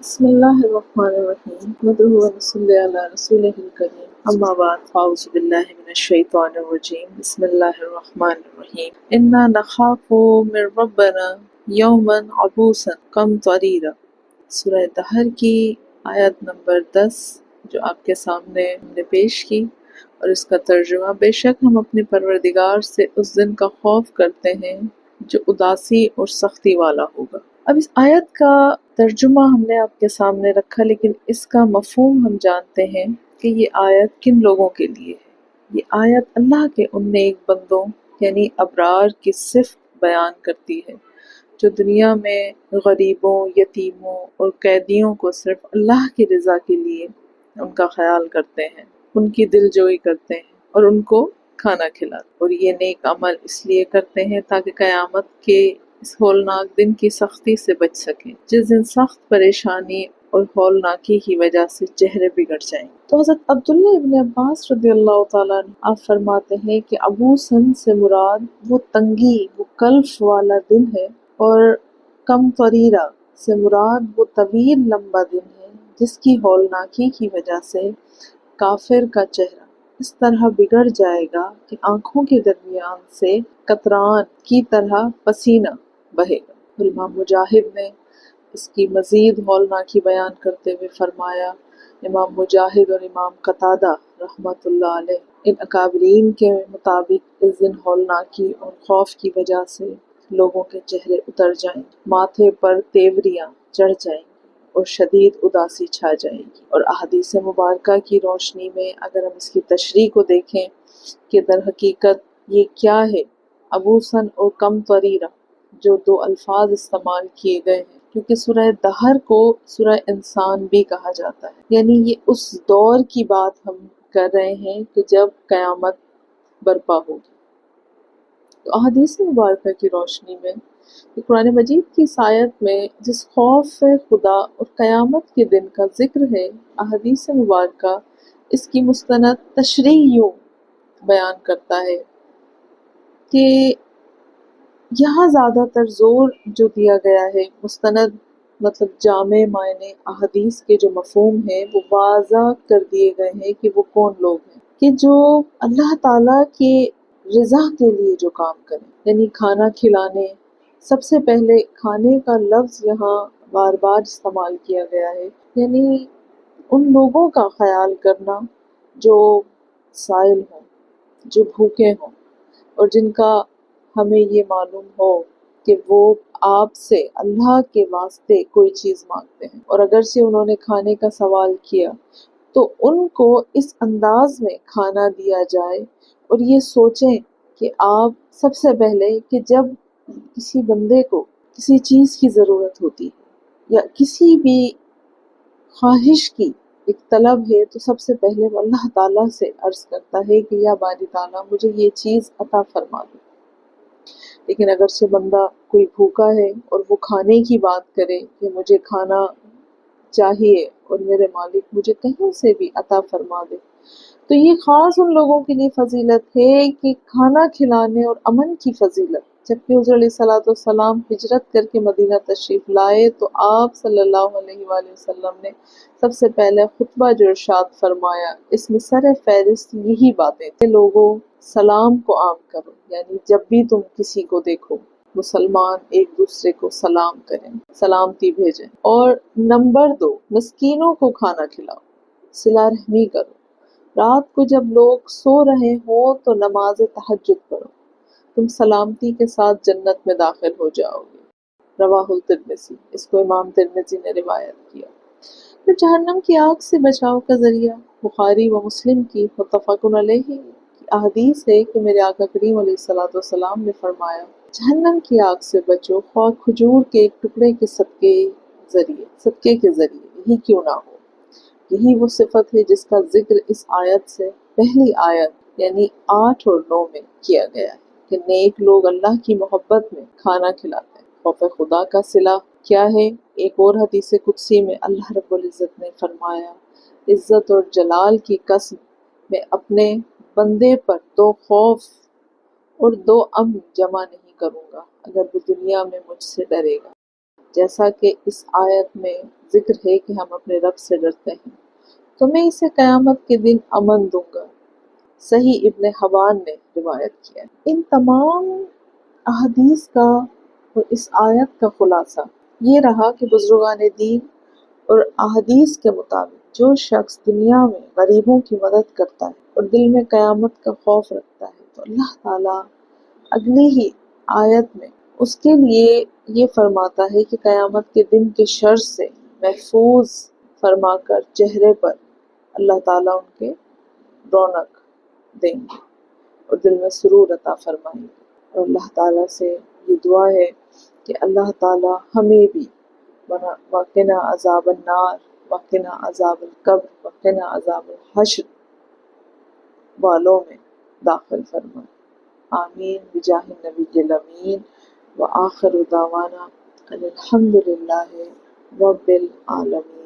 بسم اللہ الرحمن الرحیم نحمده ونصلی علی رسولہ الکریم اما بعد فاعوذ باللہ من الشیطان الرجیم بسم اللہ الرحمن الرحیم انا نخاف من ربنا یوما عبوسا قمطریرا۔ سورہ دہر کی آیت نمبر 10 جو آپ کے سامنے ہم نے پیش کی، اور اس کا ترجمہ: بے شک ہم اپنے پروردگار سے اس دن کا خوف کرتے ہیں جو اداسی اور سختی والا ہوگا۔ اب اس آیت کا ترجمہ ہم نے آپ کے سامنے رکھا، لیکن اس کا مفہوم ہم جانتے ہیں کہ یہ آیت کن لوگوں کے لیے ہے۔ یہ آیت اللہ کے ان نیک بندوں یعنی ابرار کی صفت بیان کرتی ہے جو دنیا میں غریبوں، یتیموں اور قیدیوں کو صرف اللہ کی رضا کے لیے ان کا خیال کرتے ہیں، ان کی دل جوئی کرتے ہیں اور ان کو کھانا کھلاتے ہیں، اور یہ نیک عمل اس لیے کرتے ہیں تاکہ قیامت کے اس ہولناک دن کی سختی سے بچ سکیں، جس دن سخت پریشانی اور ہولناکی کی وجہ سے چہرے بگڑ جائیں۔ تو حضرت عبداللہ ابن عباس رضی اللہ تعالیٰ عنہ آپ فرماتے ہیں کہ ابو سن سے مراد وہ تنگی، وہ کلف والا دن ہے، اور کم طریرہ سے مراد وہ طویل لمبا دن ہے جس کی ہولناکی کی وجہ سے کافر کا چہرہ اس طرح بگڑ جائے گا کہ آنکھوں کے درمیان سے قطران کی طرح پسینہ بہے گا۔ اور امام مجاہد نے اس کی مزید ہولناکی بیان کرتے ہوئے فرمایا، امام مجاہد اور امام قتادہ رحمۃ اللہ علیہ ان اکابرین کے مطابق اس دن ہولناکی اور خوف کی وجہ سے لوگوں کے چہرے اتر جائیں، ماتھے پر تیوریاں چڑھ جائیں گی اور شدید اداسی چھا جائے گی۔ اور احادیث مبارکہ کی روشنی میں اگر ہم اس کی تشریح کو دیکھیں کہ در حقیقت یہ کیا ہے، ابوسن اور کم طریرہ جو دو الفاظ استعمال کیے گئے ہیں، کیونکہ سورہ دہر کو سورہ انسان بھی کہا جاتا ہے، یعنی یہ اس دور کی بات ہم کر رہے ہیں کہ جب قیامت برپا ہوگی۔ تو احادیث مبارکہ کی روشنی میں قرآن مجید کی اس آیت میں جس خوف خدا اور قیامت کے دن کا ذکر ہے، احادیث مبارکہ اس کی مستند تشریح یوں بیان کرتا ہے کہ یہاں زیادہ تر زور جو دیا گیا ہے، مستند مطلب جامع معنی احادیث کے جو مفہوم ہیں وہ واضح کر دیے گئے ہیں کہ وہ کون لوگ ہیں کہ جو اللہ تعالیٰ کے رضا کے لیے جو کام کریں، یعنی کھانا کھلانے۔ سب سے پہلے کھانے کا لفظ یہاں بار بار استعمال کیا گیا ہے، یعنی ان لوگوں کا خیال کرنا جو سائل ہوں، جو بھوکے ہوں، اور جن کا ہمیں یہ معلوم ہو کہ وہ آپ سے اللہ کے واسطے کوئی چیز مانگتے ہیں، اور اگرچہ انہوں نے کھانے کا سوال کیا تو ان کو اس انداز میں کھانا دیا جائے، اور یہ سوچیں کہ آپ سب سے پہلے کہ جب کسی بندے کو کسی چیز کی ضرورت ہوتی ہے یا کسی بھی خواہش کی ایک طلب ہے، تو سب سے پہلے وہ اللہ تعالیٰ سے عرض کرتا ہے کہ یا باری تعالیٰ مجھے یہ چیز عطا فرما دو۔ لیکن اگرچہ بندہ کوئی بھوکا ہے اور وہ کھانے کی بات کرے کہ مجھے کھانا چاہیے اور میرے مالک مجھے کہیں سے بھی عطا فرما دے، تو یہ خاص ان لوگوں کے لیے فضیلت ہے کہ کھانا کھلانے اور امن کی فضیلت۔ جبکہ حضور علیہ الصلوۃ والسلام ہجرت کر کے مدینہ تشریف لائے تو آپ صلی اللہ علیہ وآلہ وسلم نے سب سے پہلے خطبہ جو ارشاد فرمایا، اس میں سر فہرست یہی باتیں کہ لوگوں سلام کو عام کرو، یعنی جب بھی تم کسی کو دیکھو مسلمان ایک دوسرے کو سلام کریں، سلامتی بھیجیں، اور نمبر 2 مسکینوں کو کھانا کھلاؤ، صلہ رحمی کرو، رات کو جب لوگ سو رہے ہوں تو نماز تہجد پڑھو، تم سلامتی کے ساتھ جنت میں داخل ہو جاؤ گے۔ رواہ الترمذی، اس کو امام ترمذی نے روایت کیا۔ پھر جہنم کی آگ سے بچاؤ کا ذریعہ، بخاری و مسلم کی متفق علیہ کی احادیث ہے کہ میرے آقا کریم علیہ الصلوۃ والسلام نے فرمایا، جہنم کی آگ سے بچو خواہ کھجور کے ایک ٹکڑے کے صدقے کے ذریعے یہی کیوں نہ ہو۔ یہی وہ صفت ہے جس کا ذکر اس آیت سے پہلی آیت یعنی 8 اور 9 میں کیا گیا ہے کہ نیک لوگ اللہ کی محبت میں کھانا کھلاتے ہیں۔ خوف خدا کا صلہ کیا ہے؟ ایک اور حدیث قدسی میں اللہ رب العزت نے فرمایا، عزت اور جلال کی قسم میں اپنے بندے پر 2 خوف اور 2 امن جمع نہیں کروں گا اگر وہ دنیا میں مجھ سے ڈرے گا۔ جیسا کہ اس آیت میں ذکر ہے کہ ہم اپنے رب سے ڈرتے ہیں، تو میں اسے قیامت کے دن امن دوں گا۔ صحیح ابن حبان نے روایت کیا ہے۔ ان تمام احادیث کا اور اس آیت کا خلاصہ یہ رہا کہ بزرگان دین اور احادیث کے مطابق جو شخص دنیا میں غریبوں کی مدد کرتا ہے اور دل میں قیامت کا خوف رکھتا ہے تو اللہ تعالیٰ اگلی ہی آیت میں اس کے لیے یہ فرماتا ہے کہ قیامت کے دن کے شر سے محفوظ فرما کر چہرے پر اللہ تعالیٰ ان کے رونق دیں گے اور دل میں سرور عطا فرمائیں گے۔ اور اللہ تعالیٰ سے یہ دعا ہے کہ اللہ تعالیٰ ہمیں بھی وقنا عذاب النار وقنا عذاب القبر وقنا عذاب الحشر والوں میں داخل فرمائے۔ آمین بجاہ النبی الامین وآخر دعوانا ان الحمد للہ رب العالمین۔